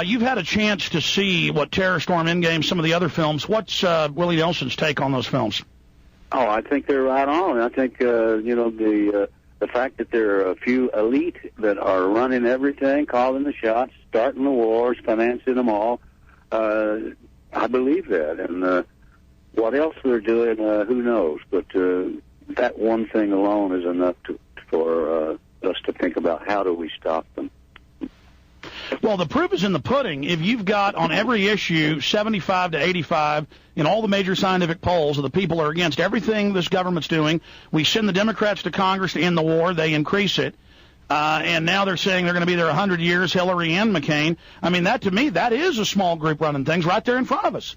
You've had a chance to see what Terror Storm, Endgame, some of the other films. What's Willie Nelson's take on those films? Oh, I think they're right on. I think, the fact that there are a few elite that are running everything, calling the shots, starting the wars, financing them all, I believe that. And what else they're doing, who knows? But that one thing alone is enough for us to think about how do we stop them. Well, the proof is in the pudding. If you've got on every issue 75 to 85 in all the major scientific polls of the people are against everything this government's doing, we send the Democrats to Congress to end the war, they increase it, and now they're saying they're going to be there 100 years, Hillary and McCain. I mean, that to me, that is a small group running things right there in front of us.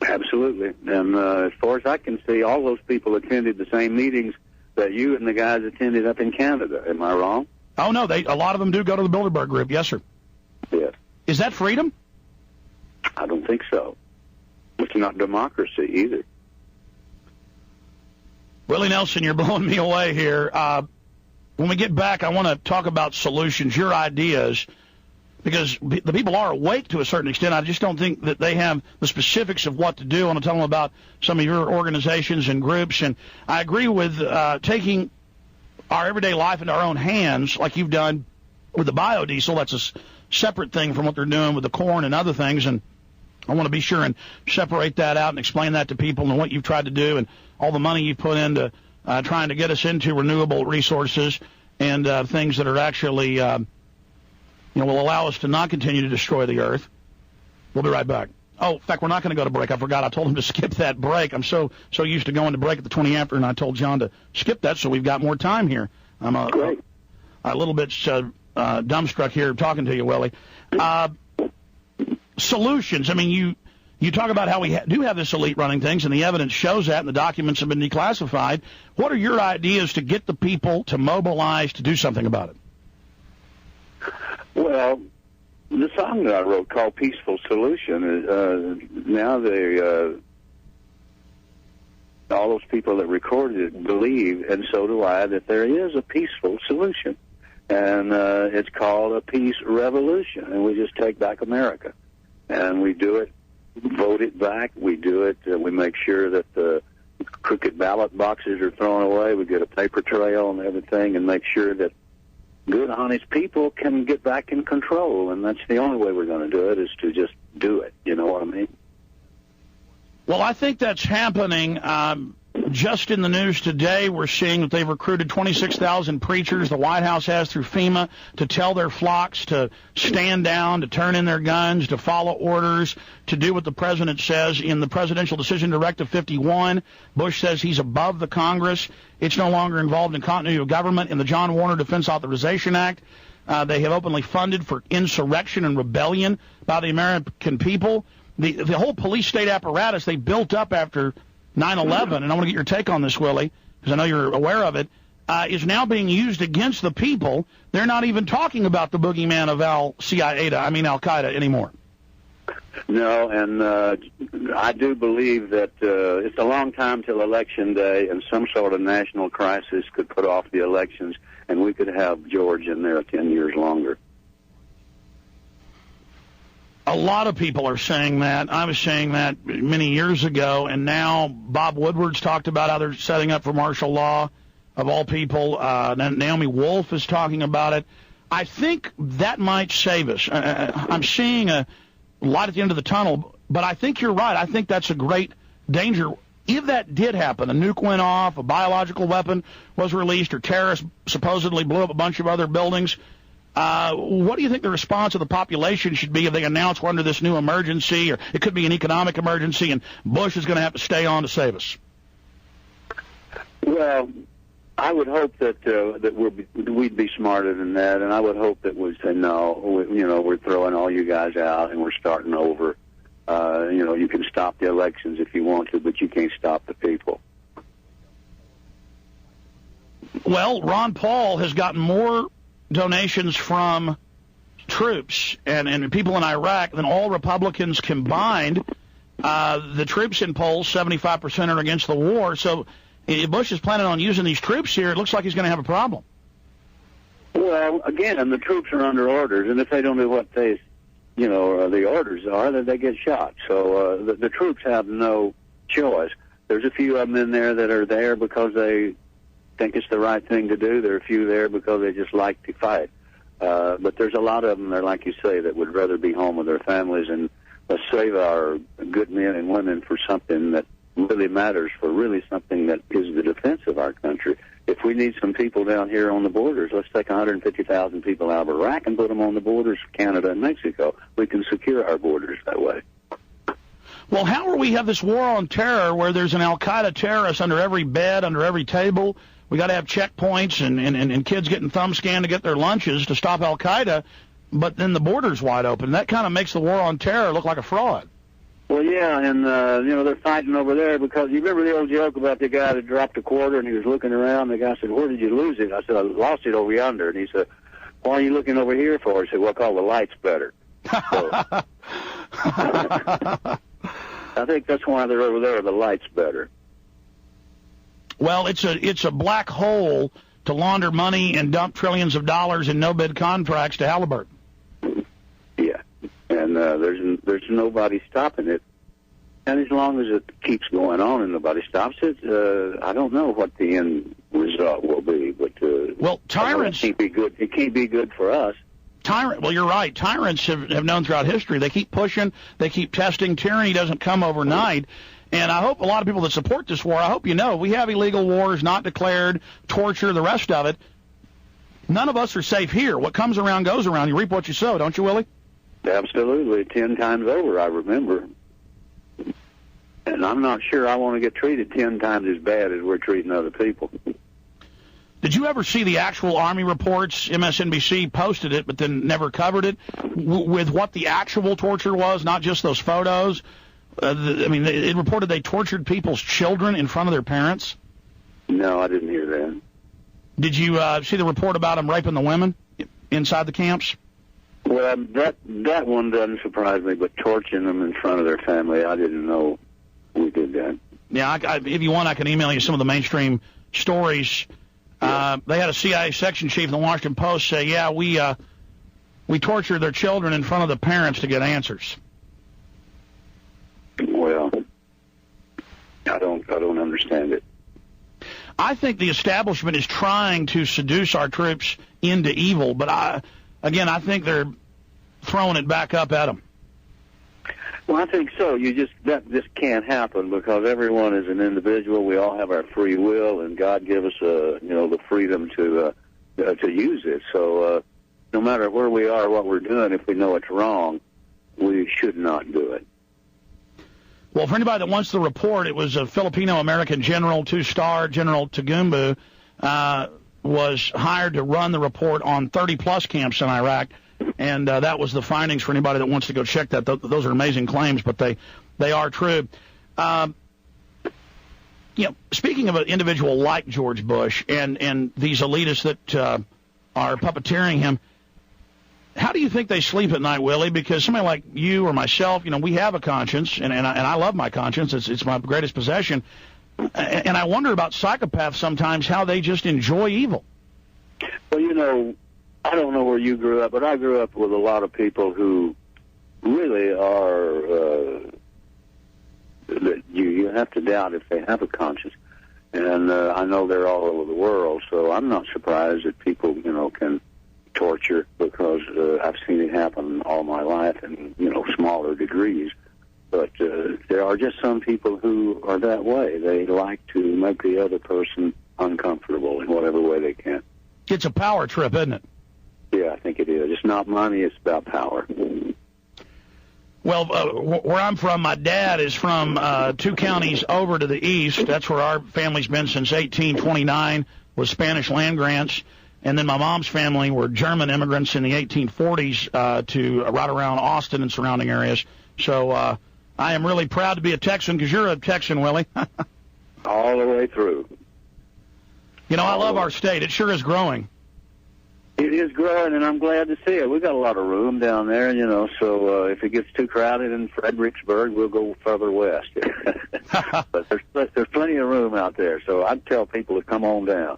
Absolutely. And as far as I can see, all those people attended the same meetings that you and the guys attended up in Canada. Am I wrong? Oh, no, a lot of them do go to the Bilderberg group. Yes, sir. Yes. Is that freedom? I don't think so. It's not democracy either. Willie Nelson, you're blowing me away here. When we get back, I want to talk about solutions, your ideas, because the people are awake to a certain extent. I just don't think that they have the specifics of what to do. I want to tell them about some of your organizations and groups. And I agree with taking our everyday life into our own hands, like you've done with the biodiesel. That's a separate thing from what they're doing with the corn and other things, and I want to be sure and separate that out and explain that to people and what you've tried to do and all the money you've put into trying to get us into renewable resources and things that are actually, will allow us to not continue to destroy the earth. We'll be right back. Oh, in fact, we're not going to go to break. I forgot. I told him to skip that break. I'm so used to going to break at the 20 after, and I told John to skip that so we've got more time here. I'm a little bit dumbstruck here talking to you, Willie. Solutions. I mean, you talk about how we do have this elite running things, and the evidence shows that, and the documents have been declassified. What are your ideas to get the people to mobilize to do something about it? Well, the song that I wrote called Peaceful Solution is now all those people that recorded it believe, and so do I, that there is a peaceful solution. And it's called a peace revolution, and we just take back America. And we do it, vote it back, we do it, we make sure that the crooked ballot boxes are thrown away, we get a paper trail and everything, and make sure that good, honest people can get back in control. And that's the only way we're going to do it, is to just do it. You know what I mean? Well, I think that's happening. Just in the news today, we're seeing that they've recruited 26,000 preachers, the White House has, through FEMA, to tell their flocks to stand down, to turn in their guns, to follow orders, to do what the president says in the Presidential Decision Directive 51. Bush says he's above the Congress. It's no longer involved in continuity of government. In the John Warner Defense Authorization Act, they have openly funded for insurrection and rebellion by the American people. The whole police state apparatus they built up after 9/11, and I want to get your take on this, Willie, because I know you're aware of it, is now being used against the people. They're not even talking about the boogeyman of Al-Qaeda anymore. No, and I do believe that it's a long time till Election Day, and some sort of national crisis could put off the elections, and we could have George in there 10 years longer. A lot of people are saying that. I was saying that many years ago, and now Bob Woodward's talked about how they're setting up for martial law, of all people. Naomi Wolf is talking about it. I think that might save us. I'm seeing a light at the end of the tunnel, but I think you're right. I think that's a great danger. If that did happen, a nuke went off, a biological weapon was released, or terrorists supposedly blew up a bunch of other buildings, what do you think the response of the population should be if they announce we're under this new emergency, or it could be an economic emergency, and Bush is going to have to stay on to save us? Well, I would hope that we'd be smarter than that, and I would hope that we'd say, no, we're throwing all you guys out and we're starting over. You can stop the elections if you want to, but you can't stop the people. Well, Ron Paul has gotten more donations from troops and people in Iraq than all Republicans combined. The troops in polls, 75% are against the war. So if Bush is planning on using these troops here, it looks like he's going to have a problem. Well, again, the troops are under orders, and if they don't do what they the orders are that they get shot. So the troops have no choice. There's a few of them in there that are there because they think it's the right thing to do. There are a few there because they just like to fight. But there's a lot of them there, like you say, that would rather be home with their families and let's save our good men and women for something that really matters, for really something that is the defense of our country. If we need some people down here on the borders, let's take 150,000 people out of Iraq and put them on the borders of Canada and Mexico. We can secure our borders that way. Well, how will we have this war on terror where there's an al-Qaeda terrorist under every bed, under every table? We got to have checkpoints and kids getting thumb scanned to get their lunches to stop al-Qaeda, but then the border's wide open. That kind of makes the war on terror look like a fraud. Well, yeah, and, they're fighting over there because you remember the old joke about the guy that dropped a quarter and he was looking around. The guy said, "Where did you lose it?" I said, "I lost it over yonder." And he said, "Why are you looking over here for?" He said, "Well, call the lights better." So, I think that's why they're over there, the lights better. Well, it's a black hole to launder money and dump trillions of dollars in no-bid contracts to Halliburton. Yeah, and there's nobody stopping it. And as long as it keeps going on and nobody stops it, I don't know what the end result will be. But well, tyrants, it can't be good. It can't be good for us. Well, you're right. Tyrants have known throughout history. They keep pushing. They keep testing. Tyranny doesn't come overnight. And I hope a lot of people that support this war, I hope you know, we have illegal wars, not declared, torture, the rest of it. None of us are safe here. What comes around goes around. You reap what you sow, don't you, Willie? Absolutely. 10 times over, I remember. And I'm not sure I want to get treated 10 times as bad as we're treating other people. Did you ever see the actual Army reports? MSNBC posted it, but then never covered it, with what the actual torture was, not just those photos. It reported they tortured people's children in front of their parents. No, I didn't hear that. Did you see the report about them raping the women inside the camps? Well, that one doesn't surprise me, but torturing them in front of their family, I didn't know we did that. Yeah, if you want, I can email you some of the mainstream stories. Yeah. They had a CIA section chief in the Washington Post say, "Yeah, we tortured their children in front of the parents to get answers." Well, I don't understand it. I think the establishment is trying to seduce our troops into evil, but I think they're throwing it back up at them. Well, I think so. That just can't happen because everyone is an individual. We all have our free will, and God gave us, the freedom to use it. So, no matter where we are, what we're doing, if we know it's wrong, we should not do it. Well, for anybody that wants the report, it was a Filipino-American general, 2-star General Tagumbu, was hired to run the report on 30-plus camps in Iraq. And that was the findings for anybody that wants to go check that. Those are amazing claims, but they are true. Speaking of an individual like George Bush and these elitists that are puppeteering him, how do you think they sleep at night, Willie? Because somebody like you or myself, we have a conscience, and I love my conscience. It's my greatest possession. And I wonder about psychopaths sometimes, how they just enjoy evil. Well, I don't know where you grew up, but I grew up with a lot of people who really are, you have to doubt if they have a conscience. And I know they're all over the world, so I'm not surprised that people, can torture because I've seen it happen all my life in, smaller degrees. But there are just some people who are that way. They like to make the other person uncomfortable in whatever way they can. It's a power trip, isn't it? Yeah, I think it is. It's not money, it's about power. Well, where I'm from, my dad is from 2 counties over to the east. That's where our family's been since 1829, was Spanish land grants. And then my mom's family were German immigrants in the 1840s to right around Austin and surrounding areas. So I am really proud to be a Texan, because you're a Texan, Willie. All the way through. I love our state. It sure is growing. It is growing, and I'm glad to see it. We've got a lot of room down there, so if it gets too crowded in Fredericksburg, we'll go further west. But there's plenty of room out there, so I'd tell people to come on down.